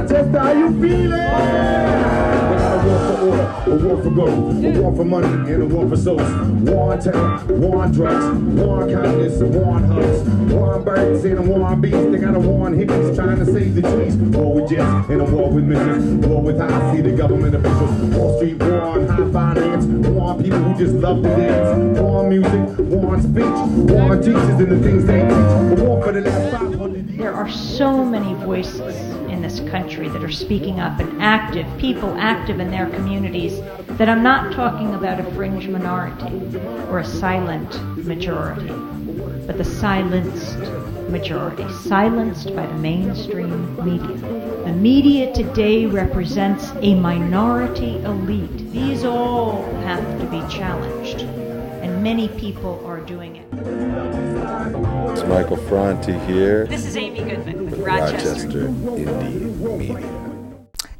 Just how you feeling? We got a war for order, a war for gold, a war for money, and a war for souls. War on terror, war on drugs, war on kindness, war on hugs, war on birds and a war on bees. They got a war on hippies trying to save the trees. War with jets and a war with missiles. War with high city government officials. Wall Street war on high finance. War on people who just love to dance. War on music, war on speech, war on teachers and the things they teach. A war for the last 500 years. There are so many voices in this country that are speaking up and active, people active in their communities, that I'm not talking about a fringe minority or a silent majority, but the silenced majority, silenced by the mainstream media. The media today represents a minority elite. These all have to be challenged, and many people are doing it. It's Michael Franti here. This is Amy Goodman with Rochester Indymedia.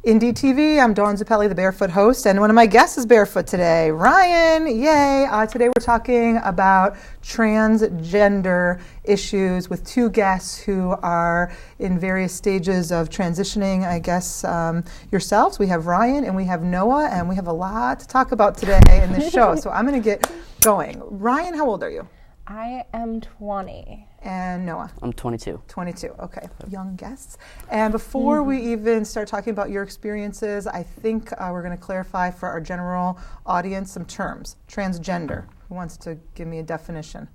Indy TV, I'm Dawn Zappelli, the Barefoot host, and one of my guests is Barefoot today, Ryan. Yay! Today we're talking about transgender issues with two guests who are in various stages of transitioning, I guess, yourselves. We have Ryan and we have Noah, and we have a lot to talk about today in this show, so I'm going to get going. Ryan, how old are you? I am 20. And Noah? I'm 22. 22, okay. Young guests. And before we even start talking about your experiences, I think we're going to clarify for our general audience some terms. Transgender. Who wants to give me a definition?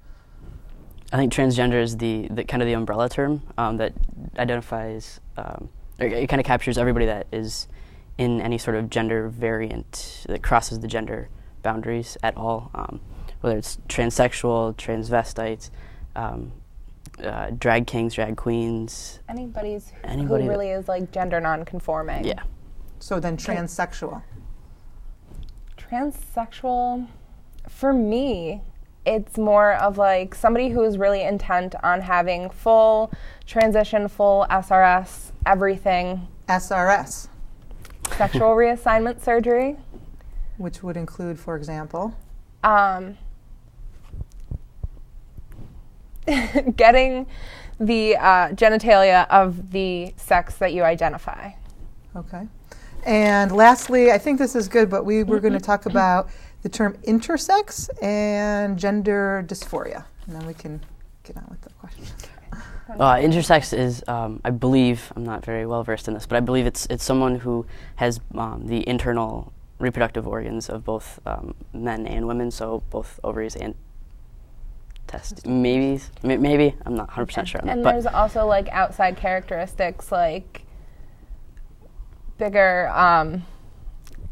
I think transgender is the kind of the umbrella term that identifies, or it kind of captures everybody that is in any sort of gender variant that crosses the gender boundaries at all. Whether it's transsexual, transvestites, drag kings, drag queens. Anybody who really is like gender non-conforming. Yeah. So then transsexual. Transsexual, for me, it's more of like somebody who is really intent on having full transition, full SRS, everything. SRS. Sexual reassignment surgery. Which would include, for example? Getting the genitalia of the sex that you identify. Okay. And lastly, I think this is good, but we were going to talk about the term intersex and gender dysphoria. And then we can get on with the questions. Intersex is, I believe, I'm not very well versed in this, but I believe it's someone who has the internal reproductive organs of both men and women, so both ovaries and testes. Maybe I'm not 100% sure on that. And there's also like outside characteristics like bigger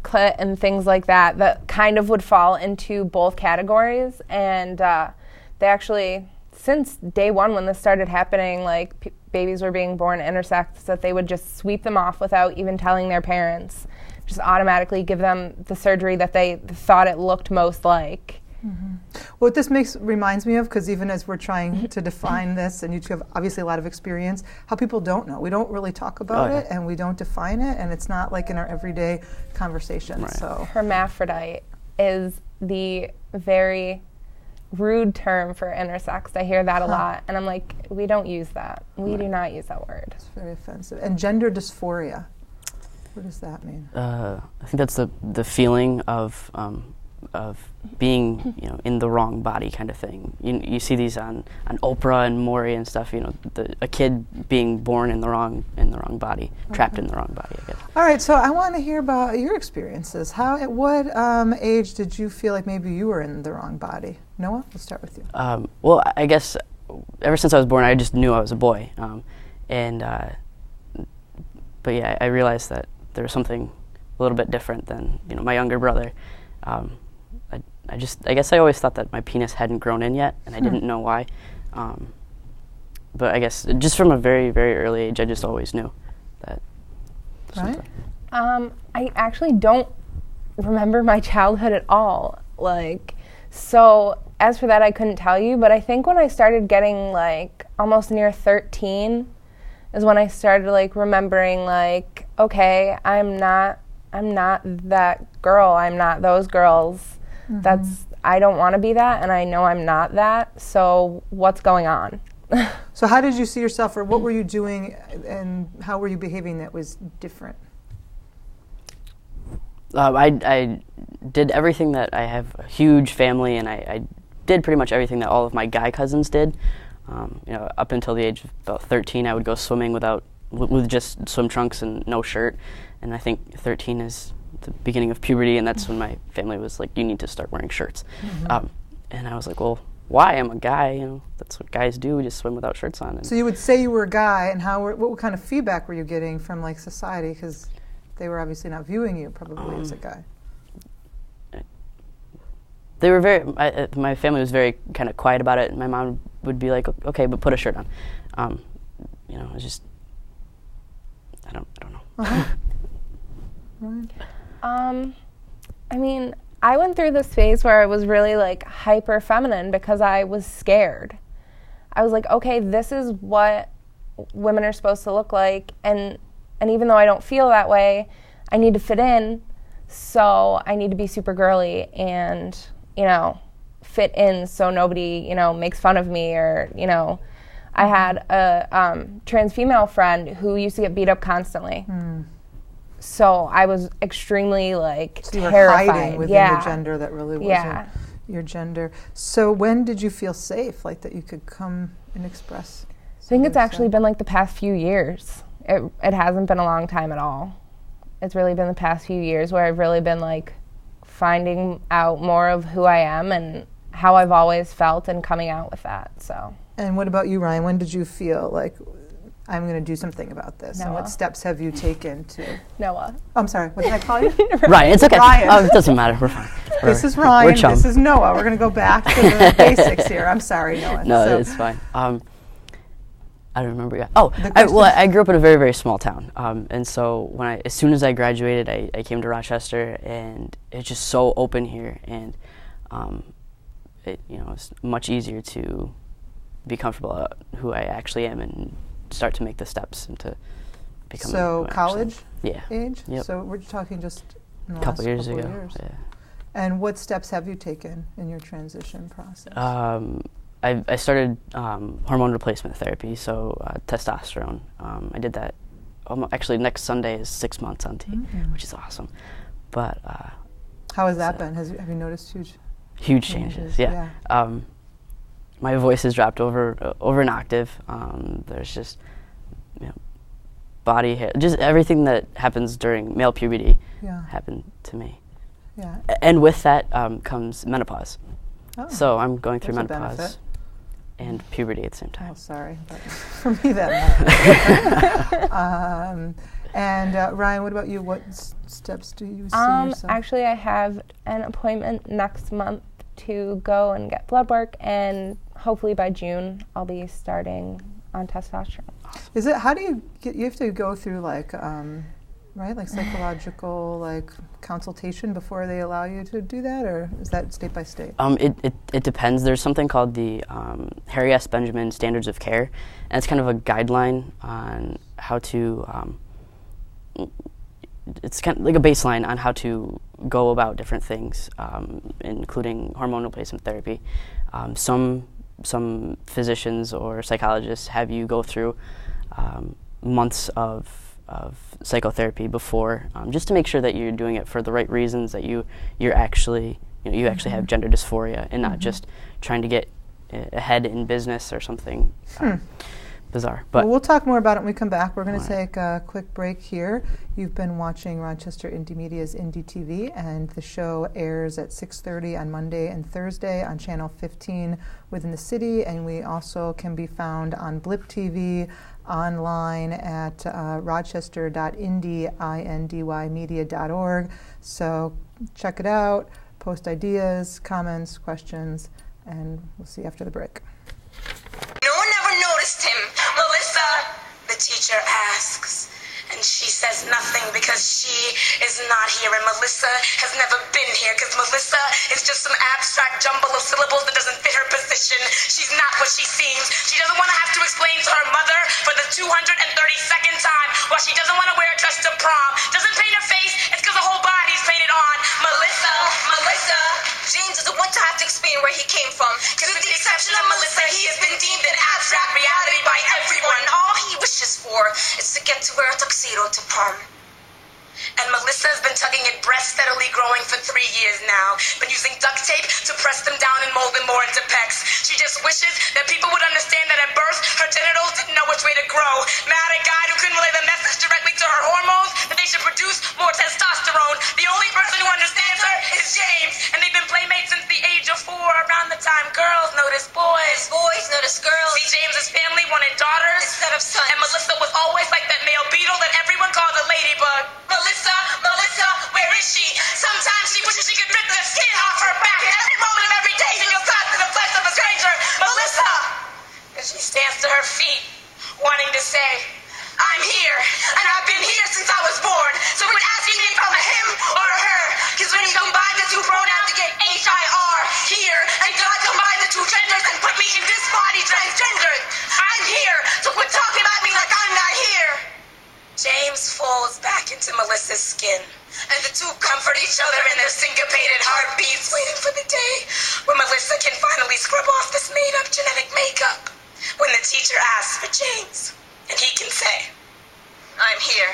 clit and things like that kind of would fall into both categories. And they actually, since day one when this started happening, like babies were being born intersex, that they would just sweep them off without even telling their parents. Just automatically give them the surgery that they thought it looked most like. Mm-hmm. What this reminds me of, because even as we're trying to define this, and you two have obviously a lot of experience, how people don't know. We don't really talk about it, and we don't define it, and it's not like in our everyday conversation. Right. So hermaphrodite is the very rude term for intersex. I hear that a lot, and I'm like, we don't use that. We do not use that word. It's very offensive. And gender dysphoria. What does that mean? I think that's the feeling of being, in the wrong body kind of thing. You see these on Oprah and Maury and stuff. A kid being born in the wrong body, trapped in the wrong body, I guess. All right, so I want to hear about your experiences. At what age did you feel like maybe you were in the wrong body? Noah, we'll start with you. Well, I guess ever since I was born, I just knew I was a boy, but yeah, I realized that there was something a little bit different than my younger brother. I guess I always thought that my penis hadn't grown in yet, and I didn't know why. But I guess just from a very, very early age, I just always knew that. Right. I actually don't remember my childhood at all. So as for that, I couldn't tell you. But I think when I started getting almost near 13, is when I started remembering okay, I'm not that girl. I'm not those girls. Mm-hmm. I don't want to be that, and I know I'm not that. So what's going on? So how did you see yourself, or what were you doing, and how were you behaving that was different? I did everything that I have a huge family, and I did pretty much everything that all of my guy cousins did. Up until the age of about 13, I would go swimming with just swim trunks and no shirt. And I think 13 is the beginning of puberty, and that's when my family was like, "You need to start wearing shirts." And I was like, "Well, why? I'm a guy. That's what guys do. We just swim without shirts on." And so you would say you were a guy, and what kind of feedback were you getting from like society? Because they were obviously not viewing you probably as a guy. They were my family was very kind of quiet about it, and my mom would be like, "Okay, but put a shirt on." It was just, I don't know. Right. I mean, I went through this phase where I was really like hyper feminine because I was scared. I was like, okay, this is what women are supposed to look like, and even though I don't feel that way, I need to fit in, so I need to be super girly and, fit in so nobody, makes fun of me, or, I had a trans female friend who used to get beat up constantly. So I was extremely so you were terrified. hiding within the gender that really wasn't your gender. So when did you feel safe, like that you could come and express? I think it's actually been like the past few years. It hasn't been a long time at all. It's really been the past few years where I've really been like finding out more of who I am and how I've always felt and coming out with that. So. And what about you, Ryan? When did you feel like, I'm going to do something about this? Noah. And what steps have you taken to? Noah. I'm sorry, what did I call you? Ryan, it's okay. Ryan. It doesn't matter. We're fine. This is Ryan. We're chum. This is Noah. We're going to go back to the basics here. I'm sorry, Noah. No, it's fine. I don't remember yet. I grew up in a very, very small town. And so as soon as I graduated, I came to Rochester, and it's just so open here. And it's much easier to be comfortable about who I actually am and start to make the steps into becoming. So college age? Yep. So we're talking just in the couple last years couple ago. years. Yeah. And what steps have you taken in your transition process? I started hormone replacement therapy, so testosterone. I did that. Actually, next Sunday is 6 months on T, which is awesome. But how has that been? Have you noticed huge changes? Yeah. My voice has dropped over an octave. There's just body hair, just everything that happens during male puberty happened to me. Yeah. And with that comes menopause. Oh. So I'm going through There's menopause and puberty at the same time. Oh, sorry. But for me, that and Ryan, what about you? What steps do you see yourself? Actually, I have an appointment next month to go and get blood work, and hopefully by June I'll be starting on testosterone. Is it? How do you have to go through like psychological consultation before they allow you to do that, or is that state by state? It depends. There's something called the Harry S. Benjamin Standards of Care, and it's kind of a guideline on how to. It's kind of like a baseline on how to go about different things, including hormone replacement therapy. Some physicians or psychologists have you go through months of psychotherapy before, just to make sure that you're doing it for the right reasons, that you're actually actually have gender dysphoria and not just trying to get ahead in business or something bizarre. But we'll talk more about it when we come back. We're going to take a quick break here. You've been watching Rochester Indymedia's Indy TV, and the show airs at 6:30 on Monday and Thursday on Channel 15 within the city, and we also can be found on Blip TV online at rochester.indymedia.org. So check it out, post ideas, comments, questions, and we'll see you after the break. No one ever noticed him. Melissa, the teacher asks. And she says nothing because she is not here. And Melissa has never been here because Melissa is just some abstract jumble of syllables that doesn't fit her position. She's not what she seems. She doesn't want to have to explain to her mother for the 232nd time why she doesn't want to wear a dress to prom. Doesn't paint her face, it's because the whole body's painted on. Melissa. James doesn't want to have to explain where he came from. Because with the exception of Melissa, he has been deemed an abstract reality by everyone. All he wishes for is to get to wear a tuxedo to prom. And Melissa has been tugging at breasts steadily growing for 3 years now. Been using duct tape to press them down and mold them more into pecs. She just wishes that people would understand that at birth, her genitals didn't know which way to grow. Mad at God who couldn't relay the message directly to her hormones that they should produce more testosterone. The only person who understands her is James. And they've been playmates since the age of 4, around the time girls notice boys. Boys notice girls. See, James's family wanted daughters instead of sons. And Melissa was always like that male beetle that everyone calls a ladybug. Melissa, where is she? Sometimes she wishes she could rip the skin off her back. And every moment of every day she feels caught in the flesh of a stranger. Melissa! And she stands to her feet, wanting to say, I'm here, and I've been here since I was born. So quit asking me if I'm a him or a her. Because when you combine the two pronouns, you get H-I-R, here. And God combined the two genders and put me in this body, transgendered. I'm here, so quit talking about me like I'm not here. James falls back into Melissa's skin, and the two comfort each other in their syncopated heartbeats, waiting for the day when Melissa can finally scrub off this made-up genetic makeup. When the teacher asks for James, and he can say, I'm here.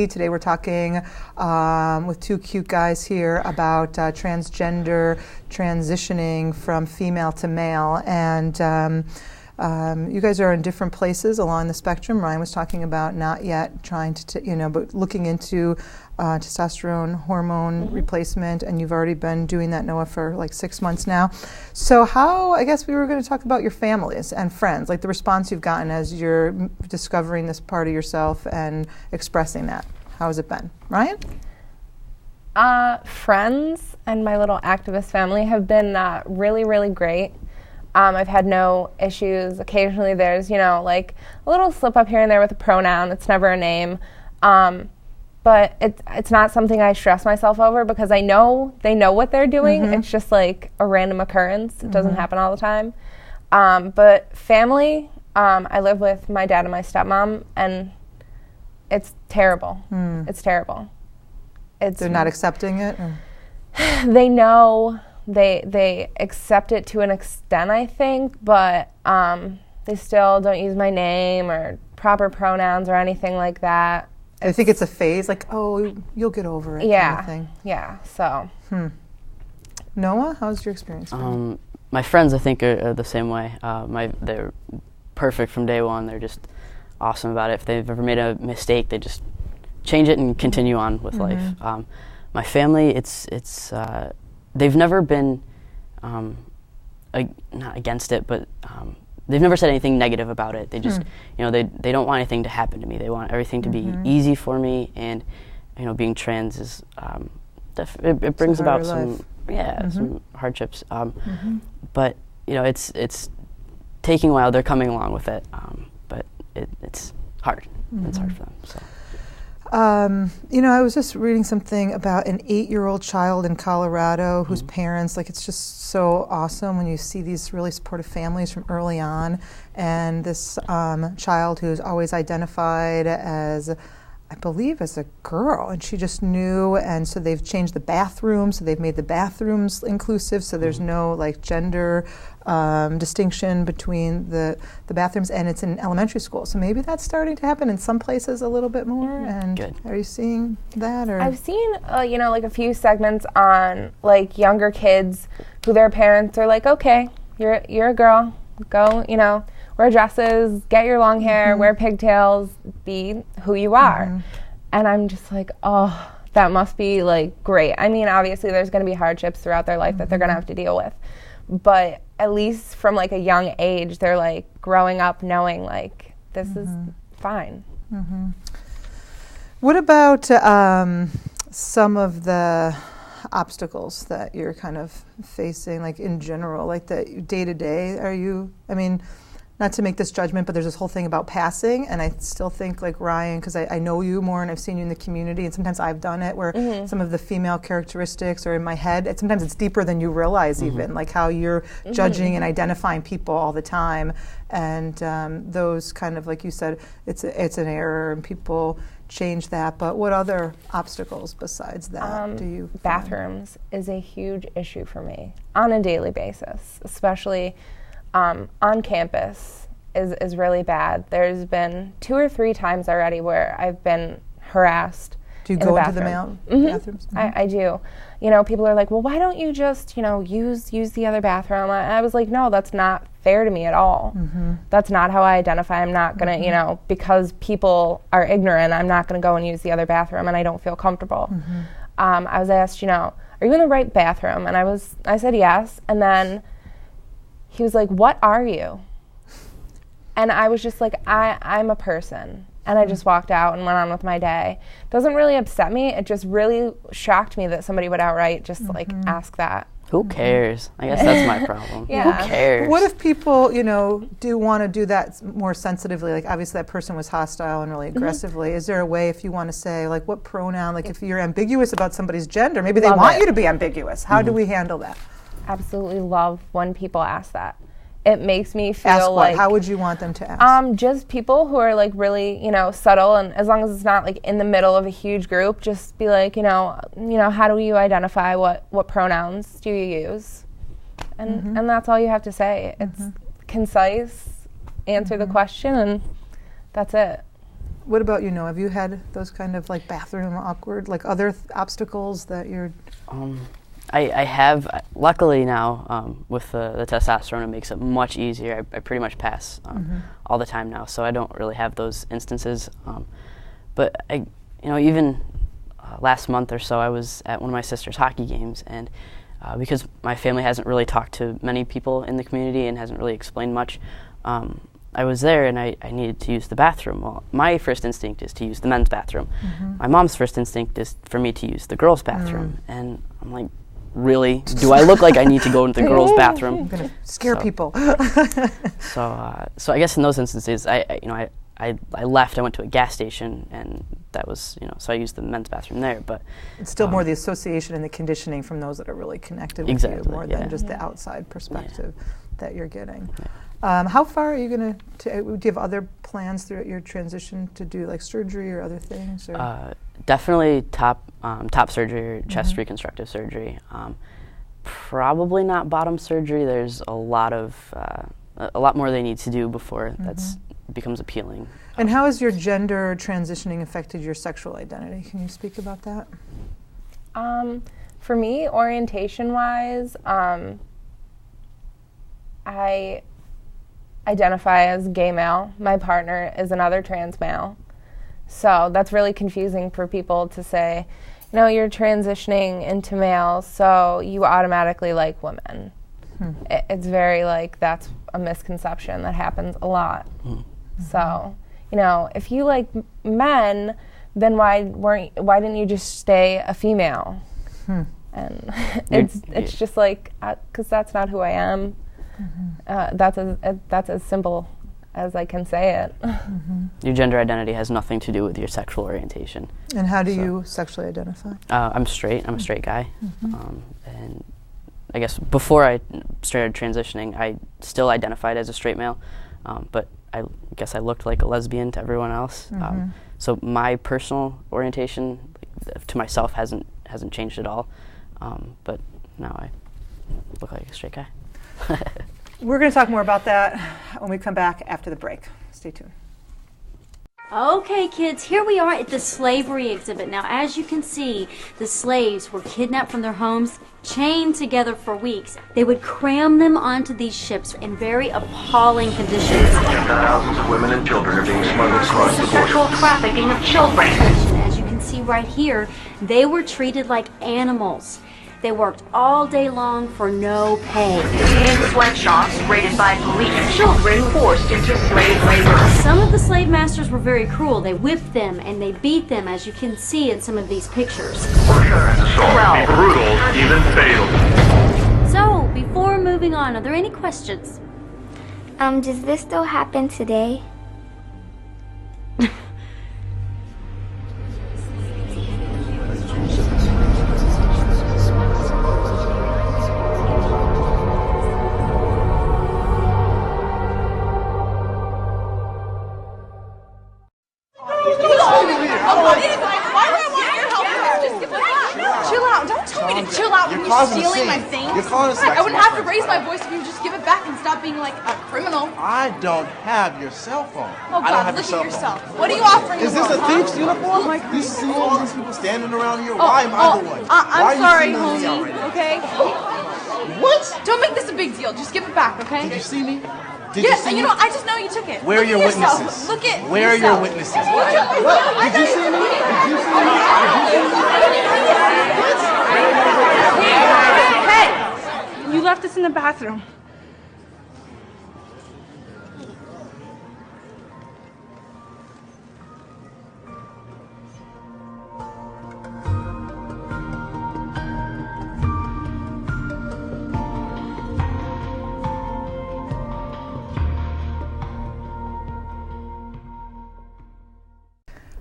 Today we're talking with two cute guys here about transgender transitioning from female to male, and you guys are in different places along the spectrum. Ryan was talking about not yet trying to, but looking into testosterone hormone replacement, and you've already been doing that, Noah, for like 6 months now. So I guess we were going to talk about your families and friends, like the response you've gotten as you're discovering this part of yourself and expressing that. How has it been? Ryan? Friends and my little activist family have been really, really great. I've had no issues. Occasionally there's, like a little slip up here and there with a pronoun. It's never a name. But it's not something I stress myself over because I know they know what they're doing. It's just like a random occurrence. It doesn't happen all the time. But family, I live with my dad and my stepmom, and it's terrible. It's terrible. They're not accepting it? Or? They know. They accept it to an extent, I think, but they still don't use my name or proper pronouns or anything like that. I think it's a phase, like, oh, you'll get over it. Yeah, kind of thing. yeah. So, Noah, how's your experience been? My friends, I think, are the same way. They're perfect from day one. They're just awesome about it. If they've ever made a mistake, they just change it and continue on with life. My family, they've never been not against it, but they've never said anything negative about it. They just, they don't want anything to happen to me. They want everything to be easy for me, and being trans is it brings about some some hardships. But it's taking a while. They're coming along with it, but it's hard. It's hard for them. So. I was just reading something about an 8-year-old child in Colorado whose parents, it's just so awesome when you see these really supportive families from early on. And this child who's always identified as, I believe, as a girl, and she just knew, and so they've changed the bathrooms, so they've made the bathrooms inclusive, so there's no gender distinction between the bathrooms, and it's in elementary school. So maybe that's starting to happen in some places a little bit more. And good. Are you seeing that? Or I've seen, a few segments on younger kids who their parents are like, okay, you're a girl, go, wear dresses, get your long hair, wear pigtails, be who you are. And I'm just like, oh, that must be great. I mean, obviously there's going to be hardships throughout their life that they're going to have to deal with. But at least from a young age, they're growing up knowing this is fine. What about some of the obstacles that you're kind of facing, in general, the day to day? not to make this judgment, but there's this whole thing about passing, and I still think, like Ryan, because I know you more and I've seen you in the community, and sometimes I've done it where some of the female characteristics are in my head. Sometimes it's deeper than you realize even, like how you're judging and identifying people all the time. And those kind of, like you said, it's an error and people change that. But what other obstacles besides that do you find? Bathrooms is a huge issue for me on a daily basis, especially on campus is really bad. There's been 2 or 3 times already where I've been harassed. Do you go into the bathrooms? I do. You know, people are like, well, why don't you just, use the other bathroom? I was like, no, that's not fair to me at all. That's not how I identify. I'm not going to, because people are ignorant, I'm not going to go and use the other bathroom and I don't feel comfortable. I was asked, are you in the right bathroom? And I said yes. And then he was like, what are you? And I was just like, I'm a person. And I just walked out and went on with my day. Doesn't really upset me. It just really shocked me that somebody would outright just ask that. Who cares? I guess that's my problem. Yeah. Who cares? What if people, do want to do that more sensitively? Like, obviously that person was hostile and really aggressively. Is there a way, if you want to say, like, what pronoun, like if you're ambiguous about somebody's gender, maybe they want you to be ambiguous. How do we handle that? Absolutely love when people ask that. It makes me feel ask what? like... How would you want them to ask? Just people who are, like, really, subtle, and as long as it's not, like, in the middle of a huge group, just be like, how do you identify what pronouns do you use? And that's all you have to say. It's concise, answer the question, and that's it. What about have you had those kind of, like, bathroom awkward, like, other obstacles that you're... I have, luckily now, with the testosterone, it makes it much easier. I pretty much pass all the time now, so I don't really have those instances. But even last month or so, I was at one of my sister's hockey games, and because my family hasn't really talked to many people in the community and hasn't really explained much, I was there and I needed to use the bathroom. Well, my first instinct is to use the men's bathroom. My mom's first instinct is for me to use the girls' bathroom, and I'm like, really? Do I look like I need to go into the girls' bathroom? I'm going to scare people. So I guess in those instances, I left. I went to a gas station, and that was, so I used the men's bathroom there. But it's still more the association and the conditioning from those that are really connected with you, more than just the outside perspective that you're getting. How far are you going to? Do you have other plans throughout your transition to do like surgery or other things? Or? Definitely top surgery or chest reconstructive surgery. Probably not bottom surgery. There's a lot more they need to do before that becomes appealing. And how has your gender transitioning affected your sexual identity? Can you speak about that? For me, orientation-wise, I identify as gay male. My partner is another trans male. So that's really confusing for people to say, you're transitioning into male, so you automatically like women. It's very that's a misconception that happens a lot. So, if you like men, then why didn't you just stay a female? And it's just because that's not who I am. That's as simple as I can say it. Your gender identity has nothing to do with your sexual orientation. And how do you sexually identify? I'm straight. I'm a straight guy. And I guess before I started transitioning, I still identified as a straight male, but I guess I looked like a lesbian to everyone else. So my personal orientation to myself hasn't changed at all. But now I look like a straight guy. We're going to talk more about that when we come back after the break. Stay tuned. Okay, kids, here we are at the slavery exhibit. Now, as you can see, the slaves were kidnapped from their homes, chained together for weeks. They would cram them onto these ships in very appalling conditions. Thousands of women and children are being smuggled across the border. Sexual trafficking of children. As you can see right here, they were treated like animals. They worked all day long for no pay. In sweatshops raided by police, children forced into slave labor. Some of the slave masters were very cruel. They whipped them and they beat them, as you can see in some of these pictures. Torture and assault be brutal, even fatal. So, before moving on, are there any questions? Does this still happen today? Chill out. You're stealing my things. You're calling us. I wouldn't have to raise my voice if you would just give it back and stop being like a criminal. I don't have your cell phone. Oh God, look at yourself. What are you offering? Is this a thief's uniform? Do you see all these people standing around here? Why am I the one? I'm sorry, homie. Okay. What? Don't make this a big deal. Just give it back, okay? Did you see me? Yes, and I just know you took it. Where are your witnesses? Look at Where are your witnesses? What? Did you see me? Hey! You left us in the bathroom.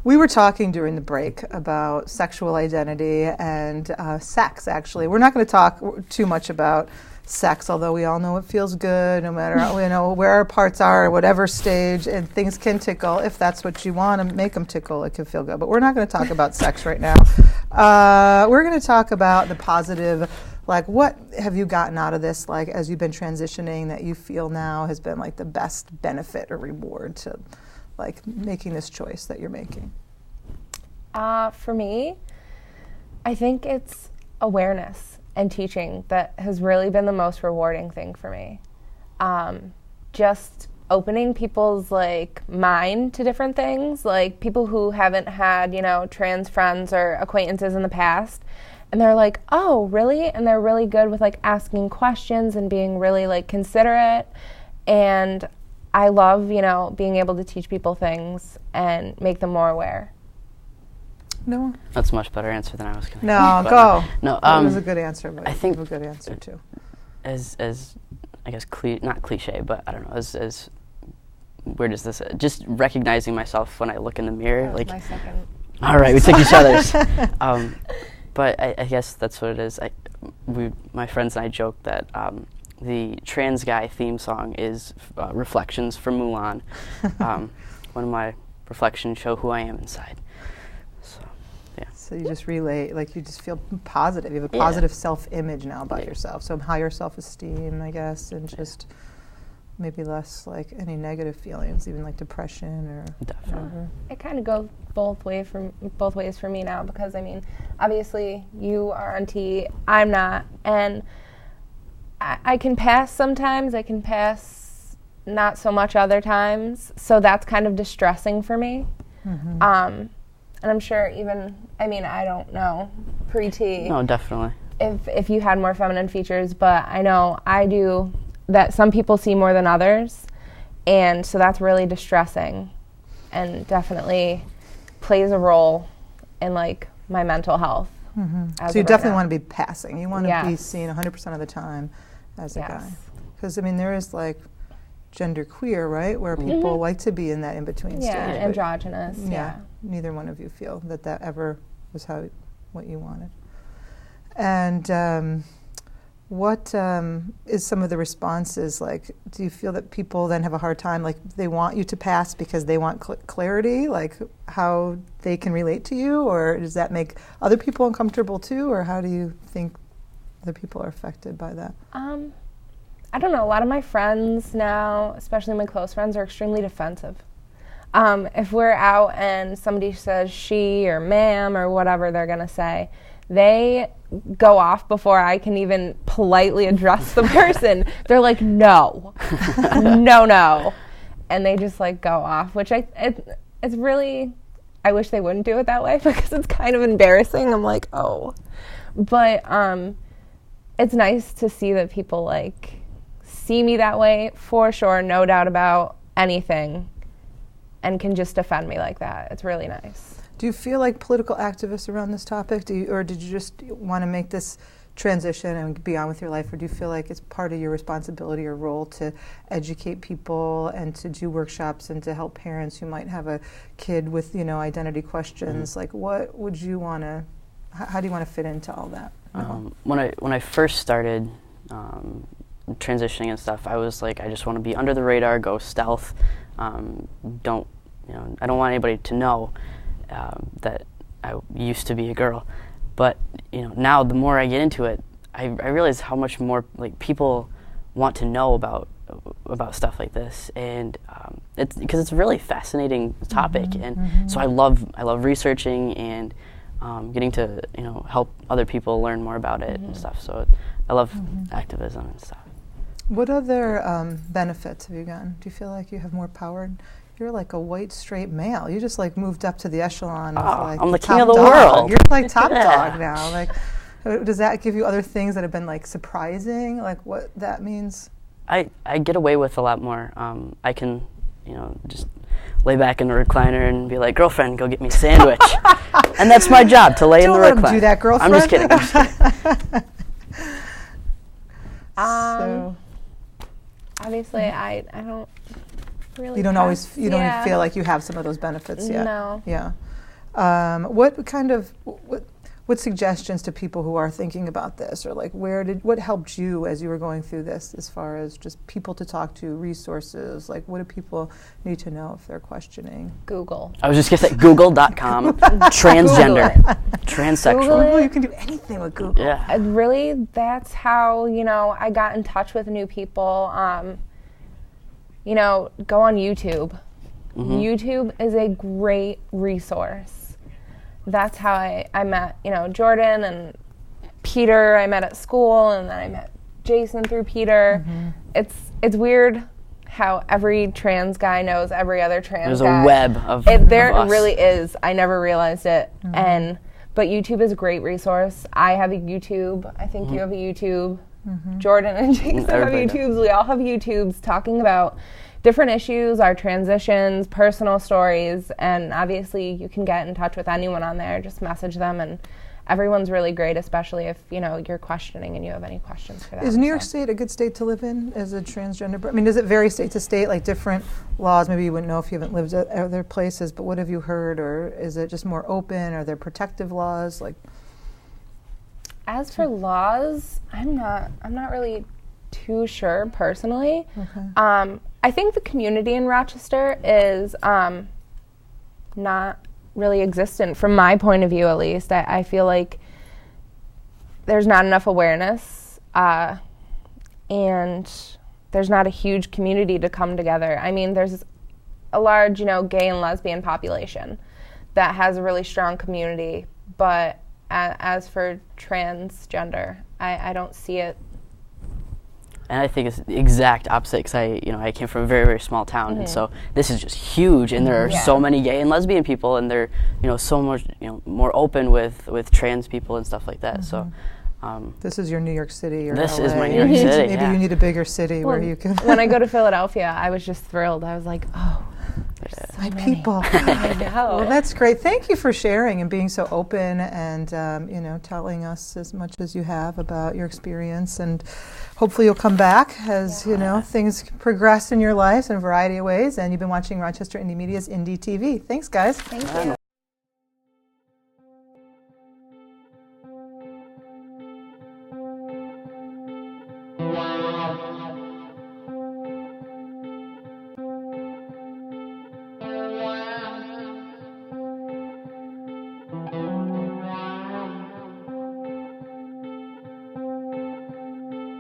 We were talking during the break about sexual identity and sex, actually. We're not going to talk too much about sex, although we all know it feels good, no matter where our parts are, at whatever stage, and things can tickle. If that's what you want to make them tickle, it can feel good. But we're not going to talk about sex right now. We're going to talk about the positive, like what have you gotten out of this, like as you've been transitioning, that you feel now has been like the best benefit or reward to like making this choice that you're making? For me, I think it's awareness and teaching that has really been the most rewarding thing for me. Just opening people's like mind to different things, like people who haven't had, trans friends or acquaintances in the past, and they're like, oh, really? And they're really good with like asking questions and being really like considerate. And I love, being able to teach people things and make them more aware. No. That's a much better answer than I was going to. No, go. No, that was a good answer, but I think you have a good answer too. As I guess not cliche, but I don't know. As where does this? Just recognizing myself when I look in the mirror, like. My second. All right, we took each other's. But I guess that's what it is. My friends and I joke that. The Trans Guy theme song is Reflections from Mulan. One of my reflections show who I am inside. So, yeah. So you just relate, like you just feel positive. You have a positive self-image now about yourself. So higher self-esteem, I guess, and just maybe less like any negative feelings, even like depression or whatever. It kind of goes both ways for me now because, obviously you are on T, I'm not, and I can pass sometimes, I can pass not so much other times, so that's kind of distressing for me. Mm-hmm. And I'm sure even, I don't know, pre-T. No, definitely. If you had more feminine features, but I know I do, that some people see more than others, and so that's really distressing and definitely plays a role in like my mental health. Mm-hmm. So you definitely want to be passing. You want to be seen 100% of the time as a guy. Because, there is like gender queer, right? Where people like to be in that in-between stage. Yeah, androgynous. Yeah. Neither one of you feel that ever was what you wanted. And what is some of the responses like? Do you feel that people then have a hard time, like they want you to pass because they want clarity, like how they can relate to you, or does that make other people uncomfortable too, or how do you think other people are affected by that? I don't know. A lot of my friends now, especially my close friends, are extremely defensive. If we're out and somebody says she or ma'am or whatever they're going to say, they go off before I can even politely address the person. They're like, no, no. And they just like go off, which it's really, I wish they wouldn't do it that way because it's kind of embarrassing. I'm like, oh. But it's nice to see that people like see me that way for sure, no doubt about anything, and can just defend me like that. It's really nice. Do you feel like political activists around this topic? Or did you just want to make this transition and be on with your life, or do you feel like it's part of your responsibility or role to educate people and to do workshops and to help parents who might have a kid with, you know, identity questions? Like, what would you want to, how do you want to fit into all that? When I first started transitioning and stuff, I was like, I just want to be under the radar, go stealth. I don't want anybody to know that I used to be a girl. But now the more I get into it, I realize how much more like people want to know about stuff like this, and it's because it's a really fascinating topic, and so I love researching and getting to help other people learn more about it and stuff. So I love activism and stuff. What other benefits have you gotten? Do you feel like you have more power? You're like a white straight male. You just like moved up to the echelon of like I'm the top king of the dog. world. You're like top dog now. Like, does that give you other things that have been like surprising? Like what that means? I get away with a lot more. I can just lay back in the recliner and be like, girlfriend, go get me a sandwich. And that's my job, to lay in the recliner. Don't do that, girlfriend. I'm just kidding. So obviously, I don't really. You don't always. You don't even feel like you have some of those benefits yet. No. Yeah. What suggestions to people who are thinking about this, or like what helped you as you were going through this, as far as just people to talk to, resources? Like, what do people need to know if they're questioning? Google. I was just gonna say Google.com, transgender, transsexual. Google, you can do anything with Google. Yeah. Really, that's how I got in touch with new people. Go on YouTube. YouTube is a great resource. That's how I met, Jordan and Peter. I met at school, and then I met Jason through Peter. It's weird how every trans guy knows every other trans guy. There's a web of There us. really is. I never realized it. But YouTube is a great resource. I have a YouTube. I think you have a YouTube. Jordan and Jason have YouTubes. We all have YouTubes talking about different issues, our transitions, personal stories, and obviously you can get in touch with anyone on there. Just message them, and everyone's really great, especially if you're questioning and you have any questions for that. Is New York State a good state to live in as a transgender? I mean, does it vary state to state, like different laws? Maybe you wouldn't know if you haven't lived at other places, but what have you heard? Or is it just more open? Are there protective laws? Like, as for laws, I'm not really too sure personally. I think the community in Rochester is not really existent from my point of view, at least. I feel like there's not enough awareness, and there's not a huge community to come together. I mean, there's a large, gay and lesbian population that has a really strong community, but as for transgender, I don't see it. And I think it's the exact opposite, because I came from a very, very small town, and so this is just huge, and there are so many gay and lesbian people, and they're so much more open with trans people and stuff like that. So this is your New York City, or this LA. is my New York City. Maybe you need a bigger city where you can. When I go to Philadelphia, I was just thrilled. I was like, oh, there's so many people. I know. Well, that's great. Thank you for sharing and being so open, and telling us as much as you have about your experience. And hopefully you'll come back as things progress in your life in a variety of ways. And you've been watching Rochester Indymedia's Indy TV. Thanks, guys. Thank you.